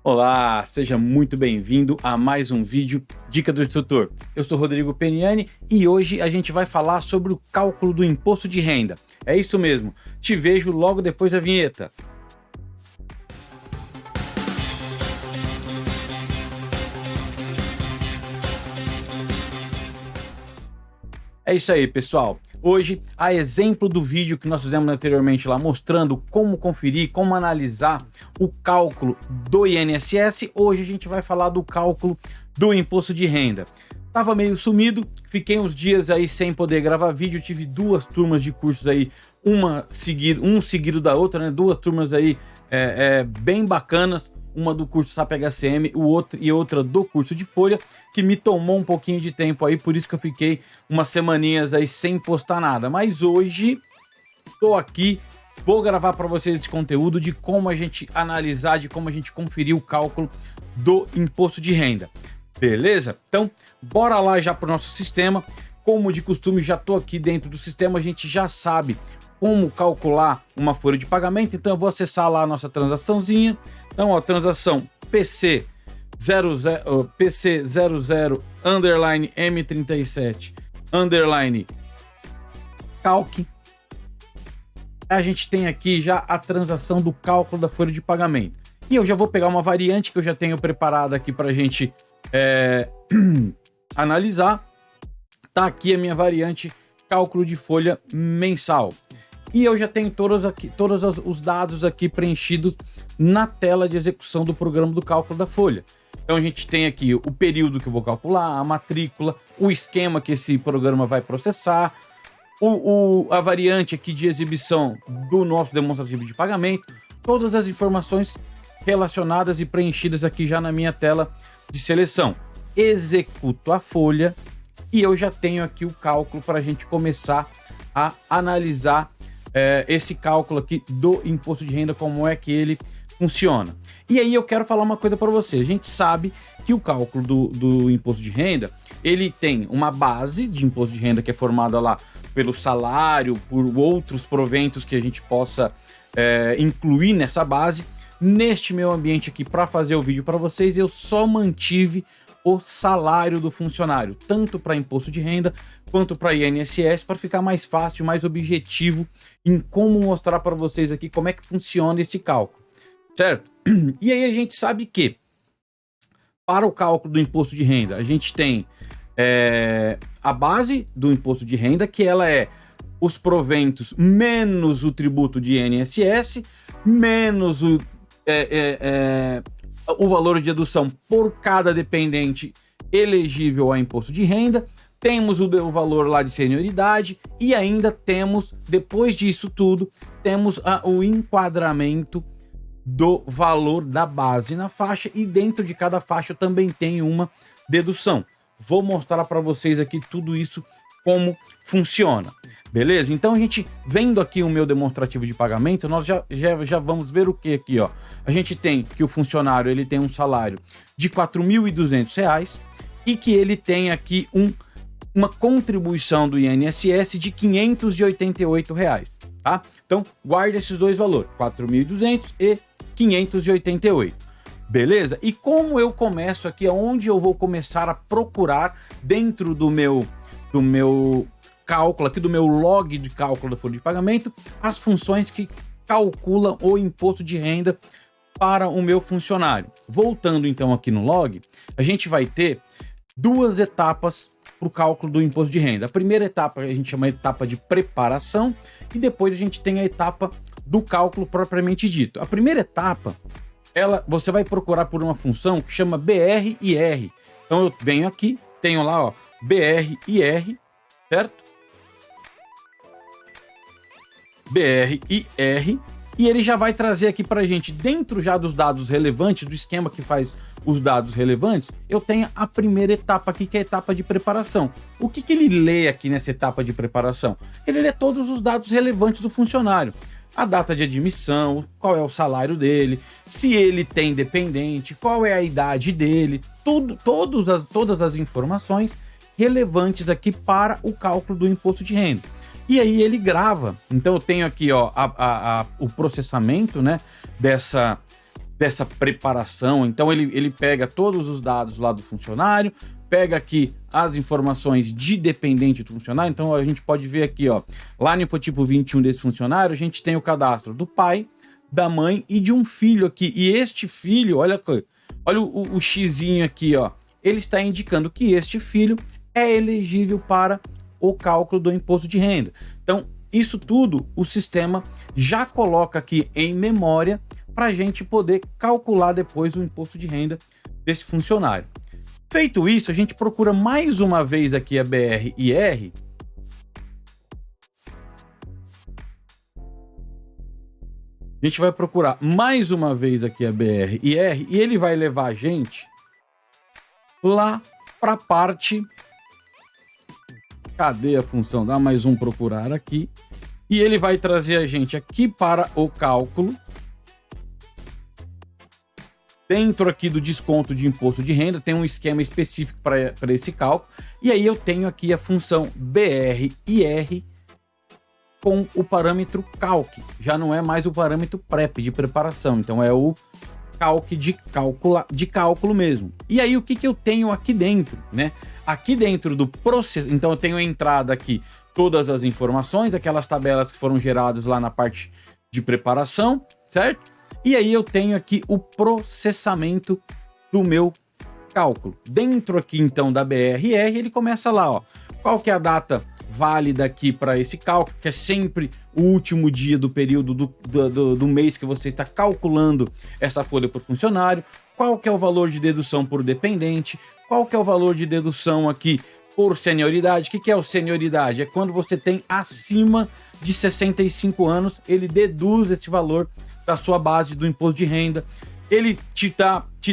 Olá, seja muito bem-vindo a mais um vídeo Dica do Instrutor. Eu sou Rodrigo Peniani e hoje a gente vai falar sobre o cálculo do imposto de renda. É isso mesmo, te vejo logo depois da vinheta. É isso aí, pessoal. Hoje, a exemplo do vídeo que nós fizemos anteriormente lá, mostrando como conferir, como analisar o cálculo do INSS, hoje a gente vai falar do cálculo do imposto de renda. Tava meio sumido, fiquei uns dias aí sem poder gravar vídeo, tive duas turmas de cursos aí, um seguido da outra, né? Duas turmas aí bem bacanas, uma do curso SAP HCM e outra do curso de Folha, que me tomou um pouquinho de tempo aí, por isso que eu fiquei umas semaninhas aí sem postar nada. Mas hoje tô aqui, vou gravar para vocês esse conteúdo de como a gente analisar, de como a gente conferir o cálculo do imposto de renda. Beleza? Então, bora lá já para o nosso sistema. Como de costume, já tô aqui dentro do sistema, a gente já sabe como calcular uma folha de pagamento, então eu vou acessar lá a nossa transaçãozinha. Então, ó, transação PC00 underline M37 underline calc. A gente tem aqui já a transação do cálculo da folha de pagamento. E eu já vou pegar uma variante que eu já tenho preparada aqui para a gente analisar. Tá aqui a minha variante cálculo de folha mensal. E eu já tenho todos os dados aqui preenchidos na tela de execução do programa do cálculo da folha. Então a gente tem aqui o período que eu vou calcular, a matrícula, o esquema que esse programa vai processar, a variante aqui de exibição do nosso demonstrativo de pagamento, todas as informações relacionadas e preenchidas aqui já na minha tela de seleção. Executo a folha e eu já tenho aqui o cálculo para a gente começar a analisar esse cálculo aqui do imposto de renda, como é que ele funciona. E aí eu quero falar uma coisa para você. A gente sabe que o cálculo do imposto de renda, ele tem uma base de imposto de renda que é formada lá pelo salário, por outros proventos que a gente possa incluir nessa base. Neste meu ambiente aqui, para fazer o vídeo para vocês, eu só mantive o salário do funcionário, tanto para imposto de renda quanto para INSS, para ficar mais fácil, mais objetivo em como mostrar para vocês aqui como é que funciona esse cálculo, certo? E aí a gente sabe que para o cálculo do imposto de renda, a gente tem a base do imposto de renda, que ela é os proventos menos o tributo de INSS, menos o valor de dedução por cada dependente elegível a imposto de renda, temos o valor lá de senioridade e ainda temos, depois disso tudo, temos o enquadramento do valor da base na faixa e dentro de cada faixa também tem uma dedução. Vou mostrar para vocês aqui tudo isso como funciona. Beleza? Então a gente, vendo aqui o meu demonstrativo de pagamento, nós já vamos ver o que aqui, ó. A gente tem que o funcionário, ele tem um salário de R$ 4.200 e que ele tem aqui uma contribuição do INSS de R$ 588, tá? Então, guarda esses dois valores, 4.200 e 588. Beleza? E como eu começo aqui, onde eu vou começar a procurar dentro do meu cálculo aqui, do meu log de cálculo da folha de pagamento, as funções que calculam o imposto de renda para o meu funcionário. Voltando então aqui no log, a gente vai ter duas etapas para o cálculo do imposto de renda. A primeira etapa a gente chama de etapa de preparação e depois a gente tem a etapa do cálculo propriamente dito. A primeira etapa, você vai procurar por uma função que chama BR e R. Então eu venho aqui, tenho lá, ó, BR e R, certo? BR e R, e ele já vai trazer aqui pra gente, dentro já dos dados relevantes, do esquema que faz os dados relevantes, eu tenho a primeira etapa aqui, que é a etapa de preparação. O que ele lê aqui nessa etapa de preparação? Ele lê todos os dados relevantes do funcionário. A data de admissão, qual é o salário dele, se ele tem dependente, qual é a idade dele, todas as informações relevantes aqui para o cálculo do imposto de renda. E aí ele grava. Então eu tenho aqui, ó, o processamento, né, dessa preparação. Então ele pega todos os dados lá do funcionário, pega aqui as informações de dependente do funcionário. Então a gente pode ver aqui, ó, lá no infotipo 21 desse funcionário, a gente tem o cadastro do pai, da mãe e de um filho aqui. E este filho, olha o xizinho aqui, ó, ele está indicando que este filho é elegível para o cálculo do imposto de renda. Então, isso tudo o sistema já coloca aqui em memória para a gente poder calcular depois o imposto de renda desse funcionário. Feito isso, a gente procura mais uma vez aqui a BR-IR. A gente vai procurar mais uma vez aqui a BR-IR e ele vai levar a gente lá para a parte... Cadê a função? Dá mais um procurar aqui. E ele vai trazer a gente aqui para o cálculo. Dentro aqui do desconto de imposto de renda, tem um esquema específico para esse cálculo. E aí eu tenho aqui a função BR-IR com o parâmetro calc. Já não é mais o parâmetro PREP de preparação. Então é o calc de cálculo mesmo. E aí o que eu tenho aqui dentro, né? Aqui dentro do processo, então eu tenho a entrada aqui, todas as informações, aquelas tabelas que foram geradas lá na parte de preparação, certo? E aí eu tenho aqui o processamento do meu cálculo. Dentro aqui então da BR-IR, ele começa lá, ó. Qual que é a data válida aqui para esse cálculo, que é sempre o último dia do período do mês que você está calculando essa folha por funcionário, qual que é o valor de dedução por dependente, qual que é o valor de dedução aqui por senioridade. O que é o senioridade? É quando você tem acima de 65 anos, ele deduz esse valor da sua base do imposto de renda. Ele te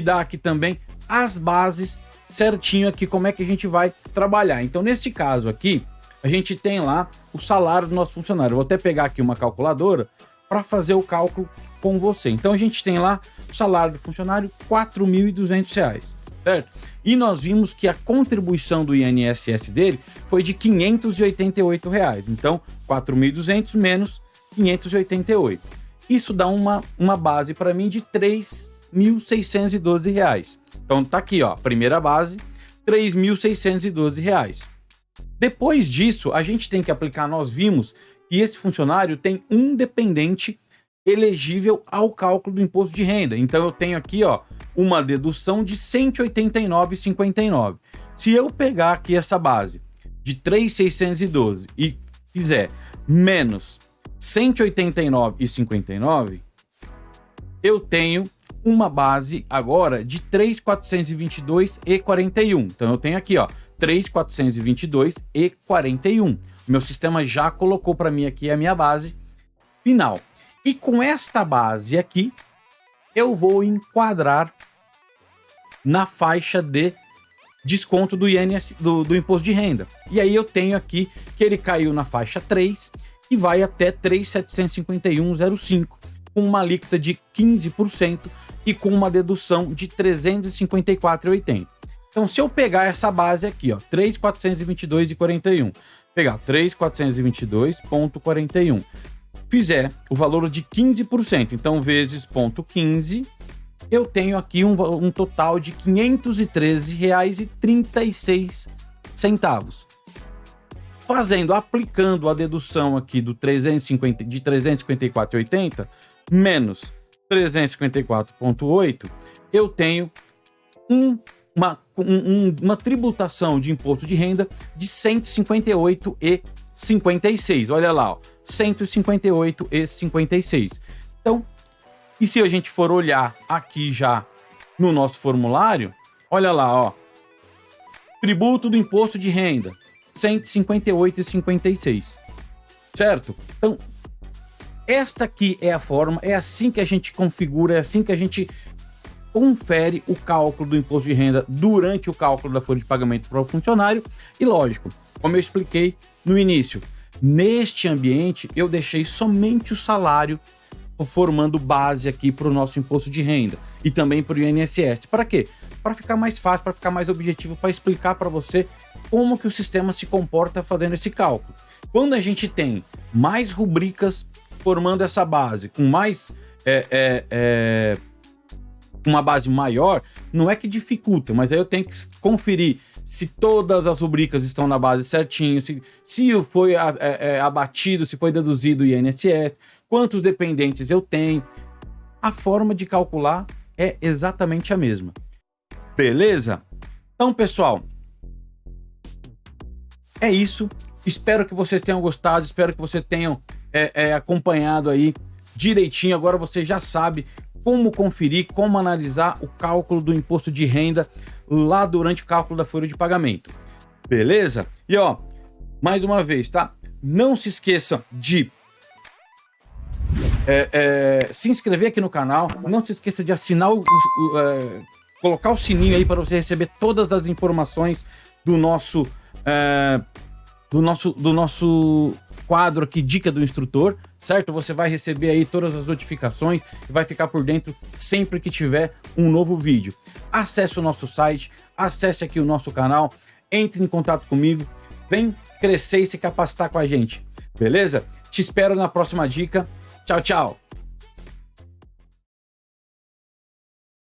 dá aqui também as bases certinho aqui, como é que a gente vai trabalhar. Então, nesse caso aqui, a gente tem lá o salário do nosso funcionário. Eu vou até pegar aqui uma calculadora para fazer o cálculo com você. Então a gente tem lá o salário do funcionário, R$ 4.200, certo? E nós vimos que a contribuição do INSS dele foi de R$ 588. Então, 4.200 menos 588. Isso dá uma base para mim de R$ 3.612. Então tá aqui, ó, primeira base, R$ 3.612. Depois disso, a gente tem que aplicar, nós vimos que esse funcionário tem um dependente elegível ao cálculo do imposto de renda. Então eu tenho aqui, ó, uma dedução de R$ 189,59. Se eu pegar aqui essa base de 3.612 e fizer menos 189,59, eu tenho uma base agora de 3.422,41. Então eu tenho aqui, ó, 3.422,41. Meu sistema já colocou para mim aqui a minha base final. E com esta base aqui, eu vou enquadrar na faixa de desconto do do imposto de renda. E aí eu tenho aqui que ele caiu na faixa 3 e vai até 3.751,05, com uma alíquota de 15% e com uma dedução de 354,80. Então, se eu pegar essa base aqui, ó, 3.422,41, pegar 3.422,41, fizer o valor de 15%, então vezes 0,15, eu tenho aqui um total de R$ 513,36. Aplicando a dedução aqui do 354,80 menos 354,8, eu tenho uma tributação de imposto de renda de R$ 158,56. Olha lá, ó, R$ 158,56. Então, e se a gente for olhar aqui já no nosso formulário, olha lá, ó, tributo do imposto de renda, R$ 158,56, certo? Então, esta aqui é a forma, é assim que a gente configura, é assim que a gente confere o cálculo do imposto de renda durante o cálculo da folha de pagamento para o funcionário. E lógico, como eu expliquei no início, neste ambiente eu deixei somente o salário formando base aqui para o nosso imposto de renda e também para o INSS. Para quê? Para ficar mais fácil, para ficar mais objetivo, para explicar para você como que o sistema se comporta fazendo esse cálculo. Quando a gente tem mais rubricas formando essa base, com mais uma base maior, não é que dificulta, mas aí eu tenho que conferir se todas as rubricas estão na base certinho, se foi abatido, se foi deduzido o INSS, quantos dependentes eu tenho. A forma de calcular é exatamente a mesma. Beleza? Então, pessoal, é isso. Espero que vocês tenham gostado, espero que vocês tenham acompanhado aí direitinho. Agora você já sabe como conferir, como analisar o cálculo do imposto de renda lá durante o cálculo da folha de pagamento. Beleza? E ó, mais uma vez, tá? Não se esqueça de se inscrever aqui no canal, não se esqueça de assinar colocar o sininho aí para você receber todas as informações do nosso quadro aqui, Dica do Instrutor, certo? Você vai receber aí todas as notificações e vai ficar por dentro sempre que tiver um novo vídeo. Acesse o nosso site, acesse aqui o nosso canal, entre em contato comigo, vem crescer e se capacitar com a gente, beleza? Te espero na próxima dica. Tchau, tchau!